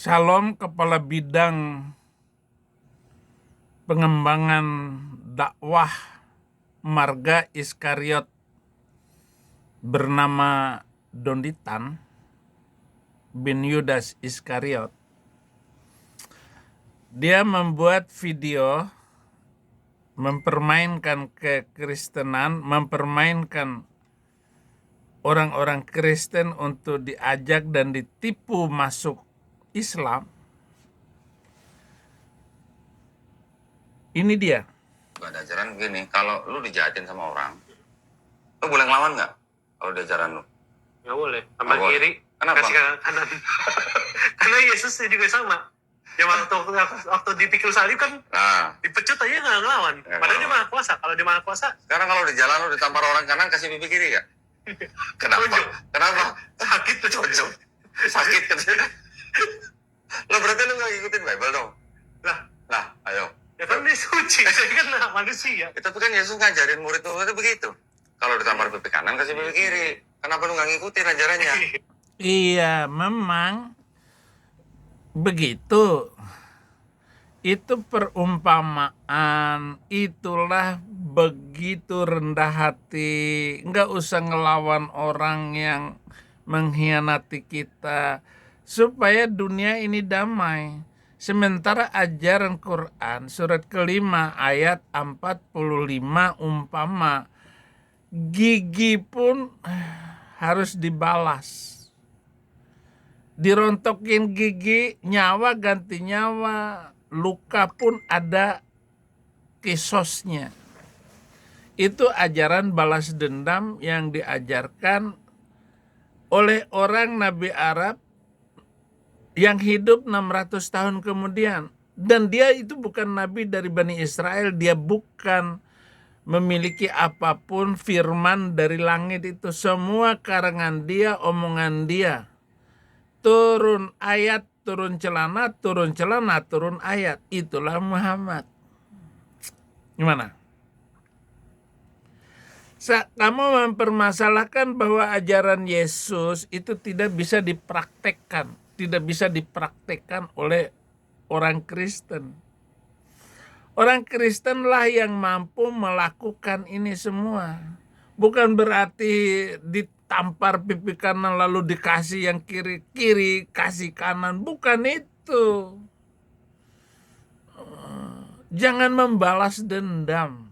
Shalom, Kepala Bidang Pengembangan Dakwah Marga Iskariot bernama Donditan bin Yudas Iskariot. Dia membuat video mempermainkan kekristenan, mempermainkan orang-orang Kristen untuk diajak dan ditipu masuk Islam. Ini dia. Gak ada ajaran begini, kalau lu dijahatin sama orang, lu boleh ngelawan nggak? Kalau di ajaran lu? Nggak boleh. Tambah Nggak boleh. kiri, Kenapa? kasih kanan. Karena Yesusnya juga sama. Ya waktu dipikul salib kan Nah, dipecut aja nggak ngelawan. Ya, Padahal dia ngelawan. maha kuasa. Kalau dia maha kuasa, sekarang kalau di jalan lu ditampar orang kanan, kasih pipi kiri ya? Kenapa? Tonjok. Kenapa? sakit tuh cocok. Sakit kan? Lo berarti lu nggak ngikutin Bible dong? Lah, Ayo. ya kan dia suci. Saya kan manusia. Tapi kan Yesus ngajarin murid-muridnya begitu. Kalau ditampar pipi kanan, kasih pipi kiri. Kenapa lu nggak ngikutin ajarannya? Iya, memang begitu. Itu perumpamaan, itulah begitu rendah hati. Nggak usah ngelawan orang yang mengkhianati kita, supaya dunia ini damai. Sementara ajaran Quran, surat kelima ayat 45 umpama, gigi pun harus dibalas. Dirontokin gigi, nyawa ganti nyawa, luka pun ada kisosnya. Itu ajaran balas dendam yang diajarkan oleh orang Nabi Arab yang hidup 600 tahun kemudian. Dan dia itu bukan Nabi dari Bani Israel, dia bukan memiliki apapun firman dari langit itu. Semua karangan dia, omongan dia. Turun ayat, turun celana, turun ayat. Itulah Muhammad. Gimana? Kamu mempermasalahkan bahwa ajaran Yesus itu tidak bisa dipraktekkan. Tidak bisa dipraktekkan oleh orang Kristen. Orang Kristenlah yang mampu melakukan ini semua. Bukan berarti ditampar pipi kanan lalu dikasih yang kiri kasih kanan. Bukan itu. Jangan membalas dendam.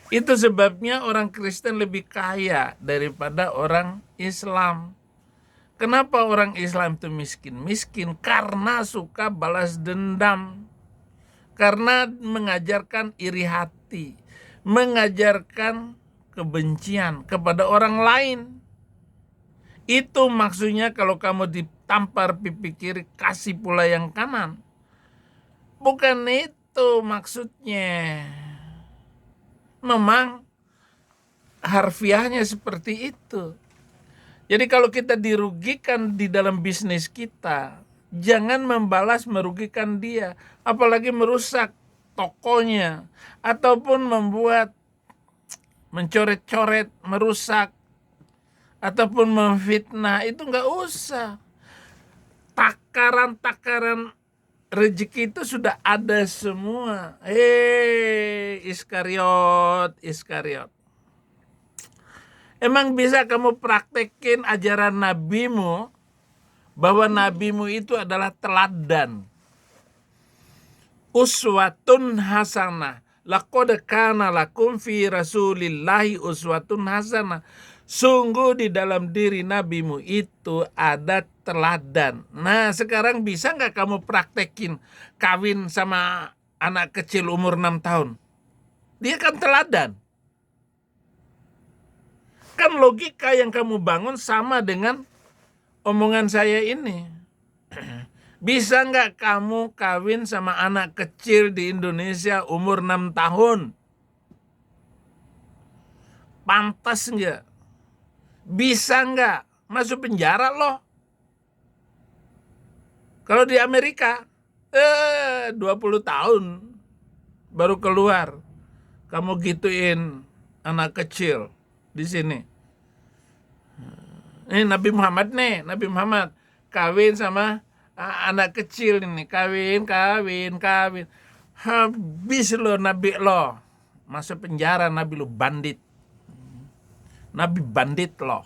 Itu sebabnya orang Kristen lebih kaya daripada orang Islam. Kenapa orang Islam itu miskin? Miskin karena suka balas dendam. Karena mengajarkan iri hati. Mengajarkan kebencian kepada orang lain. Itu maksudnya kalau kamu ditampar pipi kiri, kasih pula yang kanan. Bukan itu maksudnya. Memang harfiahnya seperti itu. Jadi kalau kita dirugikan di dalam bisnis kita, jangan membalas merugikan dia, apalagi merusak tokonya, ataupun mencoret-coret, merusak, ataupun memfitnah. Itu nggak usah. Takaran-takaran rezeki itu sudah ada semua. Iskariot. Emang bisa kamu praktekin ajaran nabimu, bahwa nabimu itu adalah teladan. Uswatun hasanah. Laqad kana lakum fi rasulillahi uswatun hasanah. Sungguh di dalam diri nabimu itu ada teladan. Nah, sekarang bisa nggak kamu praktekin kawin sama anak kecil umur 6 tahun? Dia kan teladan. Kan logika yang kamu bangun sama dengan omongan saya ini. Bisa nggak kamu kawin sama anak kecil di Indonesia umur 6 tahun? Pantas nggak? Bisa nggak? Masuk penjara loh. Kalau di Amerika, 20 tahun baru keluar. Kamu gituin anak kecil di sini. Ini Nabi Muhammad kawin sama anak kecil ini kawin. Habis lo Nabi lo. Masuk penjara Nabi lo, bandit. Nabi bandit lo.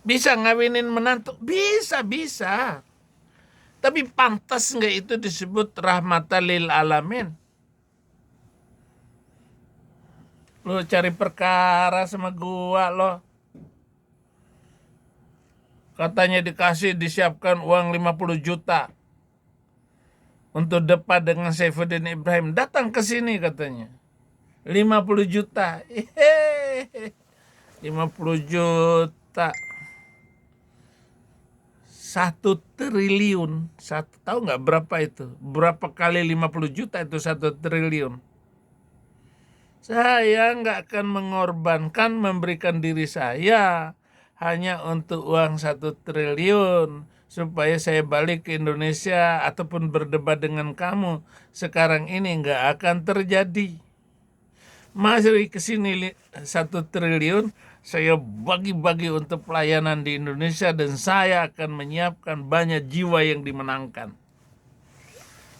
Bisa ngawinin menantu? Bisa. Tapi pantas nggak itu disebut rahmatan lil alamin? Lo cari perkara sama gua lo. Katanya disiapkan uang 50 juta untuk debat dengan Saifuddin Ibrahim. Datang ke sini katanya. 50 juta. 50 juta. 1 triliun. Tahu nggak berapa itu? Berapa kali 50 juta itu 1 triliun? Saya nggak akan mengorbankan memberikan diri saya hanya untuk uang 1 triliun supaya saya balik ke Indonesia ataupun berdebat dengan kamu. Sekarang ini nggak akan terjadi. Mari ke sini 1 triliun, saya bagi-bagi untuk pelayanan di Indonesia dan saya akan menyiapkan banyak jiwa yang dimenangkan.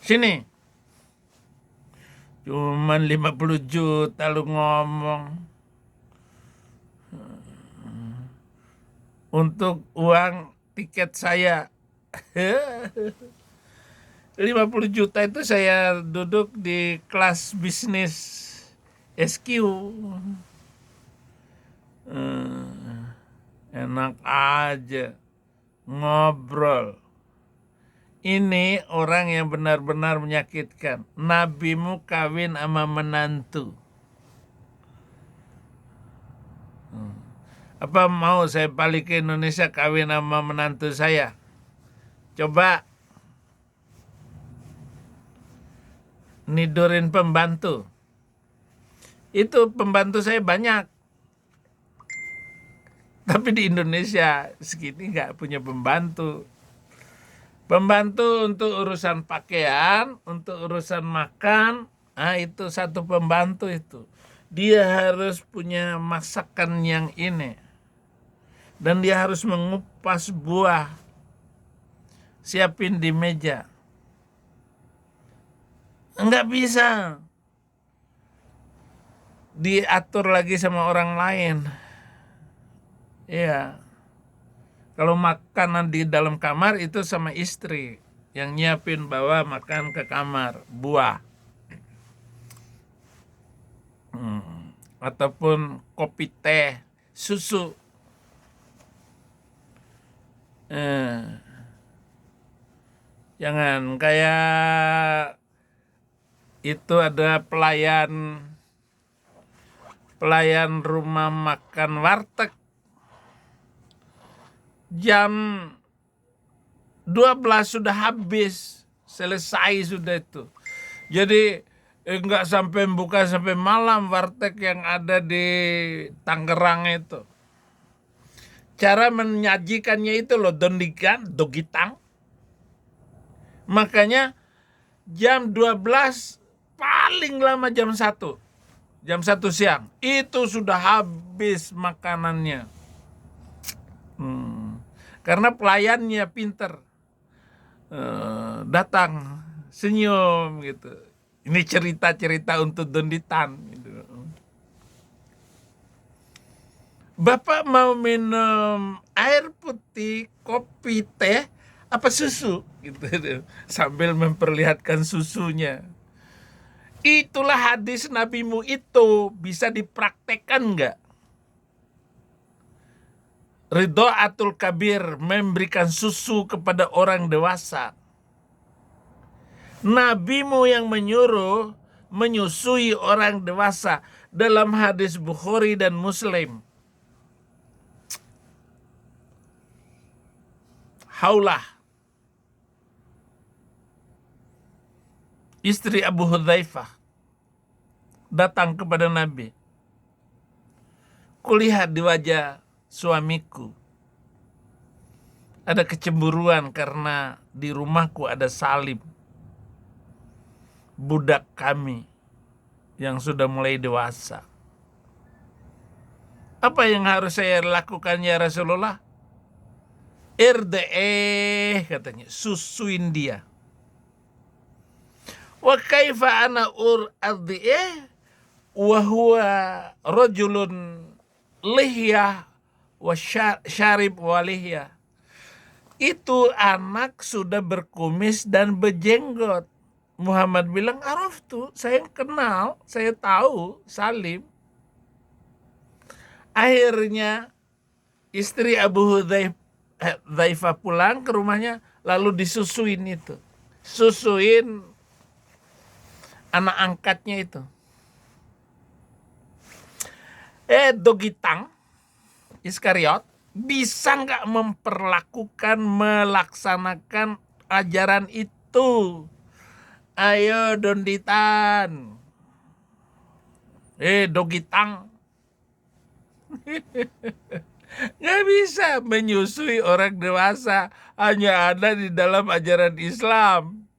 Sini. Cuman 50 juta lu ngomong. Untuk uang tiket saya. 50 juta itu saya duduk di kelas bisnis SQ. Enak aja ngobrol. Ini orang yang benar-benar menyakitkan. Nabimu kawin sama menantu. Apa mau saya balik ke Indonesia kawin sama menantu saya? Coba nidurin pembantu. Itu pembantu saya banyak. Tapi di Indonesia segini nggak punya pembantu. Pembantu untuk urusan pakaian, untuk urusan makan, itu satu pembantu itu. Dia harus punya masakan yang ini. Dan dia harus mengupas buah. Siapin di meja. Enggak bisa diatur lagi sama orang lain. Iya. Kalau makanan di dalam kamar itu sama istri yang nyiapin bawa makan ke kamar, buah. Ataupun kopi teh, susu. Jangan kayak itu ada pelayan rumah makan warteg. Jam 12 sudah habis, selesai sudah itu. Jadi enggak sampai buka sampai malam warteg yang ada di Tangerang itu. Cara menyajikannya itu loh, dogitang. Makanya jam 12 paling lama jam 1. Jam 1 siang itu sudah habis makanannya. Karena pelayannya pinter. Datang senyum gitu. Ini cerita-cerita untuk donditan gitu. Bapak mau minum air putih, kopi, teh, apa susu gitu. Sambil memperlihatkan susunya. Itulah hadis nabimu itu, bisa dipraktekkan nggak? Ridhoatul kabir, memberikan susu kepada orang dewasa. Nabimu yang menyuruh menyusui orang dewasa dalam hadis Bukhari dan Muslim. Haulah, istri Abu Hudzaifah, datang kepada Nabi. Kulihat di wajah suamiku ada kecemburuan karena di rumahku ada Salim, budak kami yang sudah mulai dewasa. Apa yang harus saya lakukan ya Rasulullah? Irde'eh, katanya, susuin dia. Wa kaifa ana ardi'eh wa huwa rajulun lihyah wa syarib wa lihyah. Itu anak sudah berkumis dan berjenggot. Muhammad bilang, araftu, saya kenal, saya tahu Salim. Akhirnya istri Abu Hudzaifah pulang ke rumahnya, lalu disusuin itu. Susuin anak angkatnya itu. Dogitang Iskariot bisa nggak melaksanakan ajaran itu? Ayo Donditan. Dogitang. Nggak bisa menyusui orang dewasa, hanya ada di dalam ajaran Islam.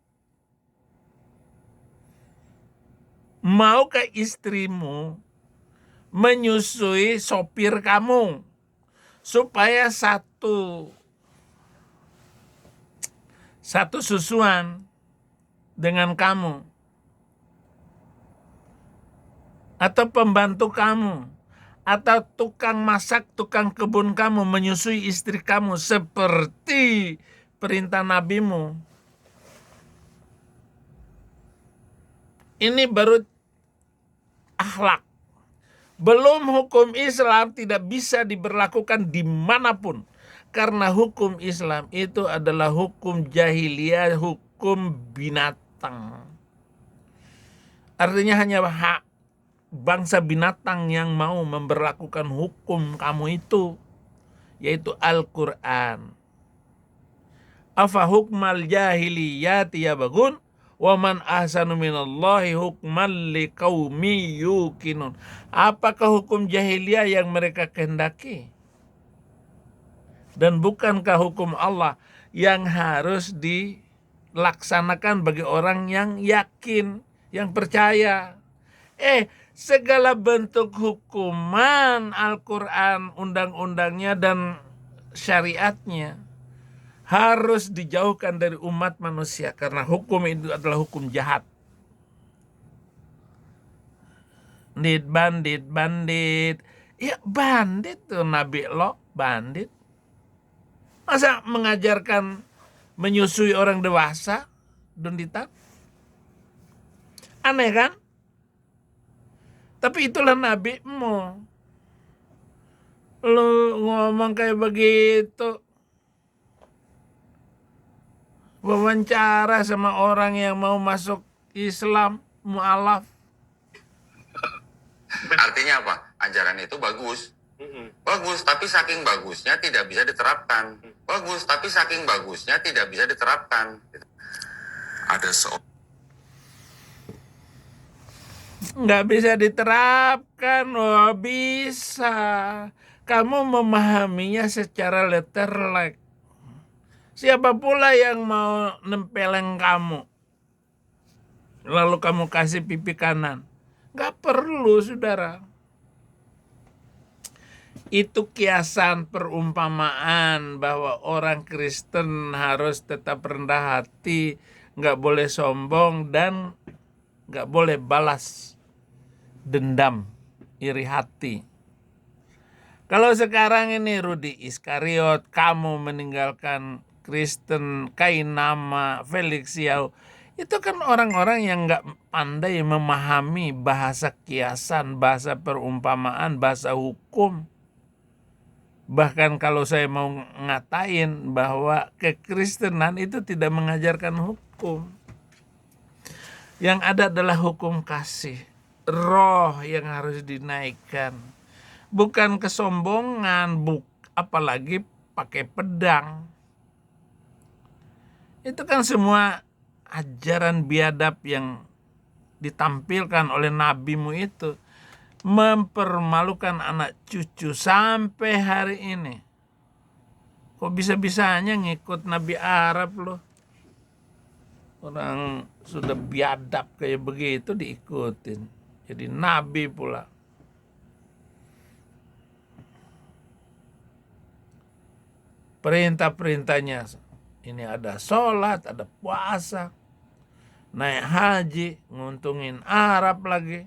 Maukah istrimu menyusui sopir kamu supaya satu susuan dengan kamu, atau pembantu kamu, atau tukang masak, tukang kebun kamu menyusui istri kamu seperti perintah nabimu? Ini baru akhlak. Belum hukum Islam tidak bisa diberlakukan dimanapun. Karena hukum Islam itu adalah hukum jahiliyah, hukum binatang. Artinya hanya hak bangsa binatang yang mau memberlakukan hukum kamu itu, yaitu Al-Quran. Afa hukmal jahiliyati yabghun wa man ahsanu minallahi hukman liqaumi yuqinun. Apakah hukum jahiliyah yang mereka kehendaki? Dan bukankah hukum Allah yang harus dilaksanakan bagi orang yang yakin, yang percaya? Segala bentuk hukuman Al-Quran, undang-undangnya dan syariatnya harus dijauhkan dari umat manusia, karena hukum itu adalah hukum jahat. Bandit. Ya bandit tuh Nabi lo, bandit. Masa mengajarkan menyusui orang dewasa, Donditan? Aneh kan? Tapi itulah nabimu. Lu ngomong kayak begitu, wawancara sama orang yang mau masuk Islam, mu'alaf. Artinya apa? Ajaran itu bagus. Bagus, tapi saking bagusnya tidak bisa diterapkan. Bagus, tapi saking bagusnya tidak bisa diterapkan. Ada Nggak bisa diterapkan. Oh, bisa. Kamu memahaminya secara letterlek. Siapa pula yang mau nempeleng kamu, lalu kamu kasih pipi kanan? Nggak perlu, saudara. Itu kiasan perumpamaan bahwa orang Kristen harus tetap rendah hati, nggak boleh sombong, dan nggak boleh balas dendam, iri hati. Kalau sekarang ini Rudi Iskariot, kamu meninggalkan Kristen, Kainama, Felix Yao, itu kan orang-orang yang nggak pandai memahami bahasa kiasan, bahasa perumpamaan, bahasa hukum. Bahkan kalau saya mau ngatain bahwa kekristenan itu tidak mengajarkan hukum. Yang ada adalah hukum kasih, roh yang harus dinaikkan. Bukan kesombongan, apalagi pakai pedang. Itu kan semua ajaran biadab yang ditampilkan oleh nabimu itu mempermalukan anak cucu sampai hari ini. Kok bisa-bisanya ngikut Nabi Arab loh? Orang sudah biadab kayak begitu diikutin. Jadi nabi pula. perintah-perintahnya. Ini ada sholat, ada puasa, naik haji, nguntungin Arab lagi.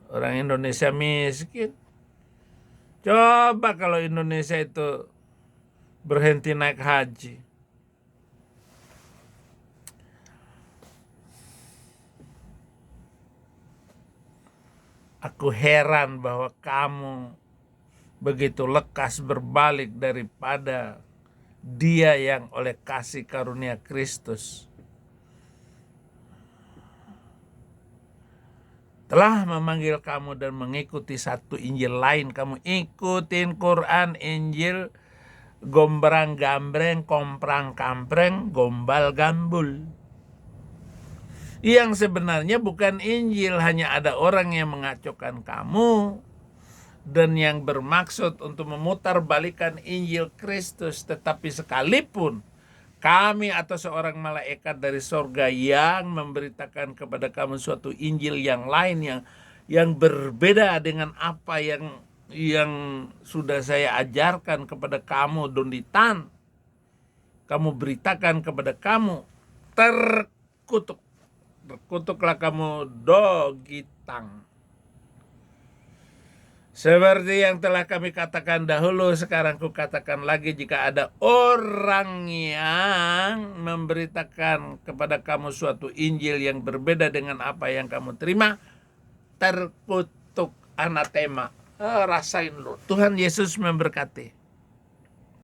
Orang Indonesia miskin. Coba kalau Indonesia itu berhenti naik haji. Aku heran bahwa kamu begitu lekas berbalik daripada Dia yang oleh kasih karunia Kristus telah memanggil kamu dan mengikuti satu Injil lain. Kamu ikutin Quran, Injil, gombrang gambreng, komprang kampreng, gombal gambul. Yang sebenarnya bukan Injil, hanya ada orang yang mengacaukan kamu dan yang bermaksud untuk memutarbalikkan Injil Kristus. Tetapi sekalipun kami atau seorang malaikat dari sorga yang memberitakan kepada kamu suatu Injil yang lain yang berbeda dengan apa yang sudah saya ajarkan kepada kamu, Donditan, kamu beritakan kepada kamu, terkutuklah kamu, Dogitang. Seperti yang telah kami katakan dahulu, sekarang ku katakan lagi, jika ada orang yang memberitakan kepada kamu suatu Injil yang berbeda dengan apa yang kamu terima, terkutuk, anatema. Rasain lu. Tuhan Yesus memberkati.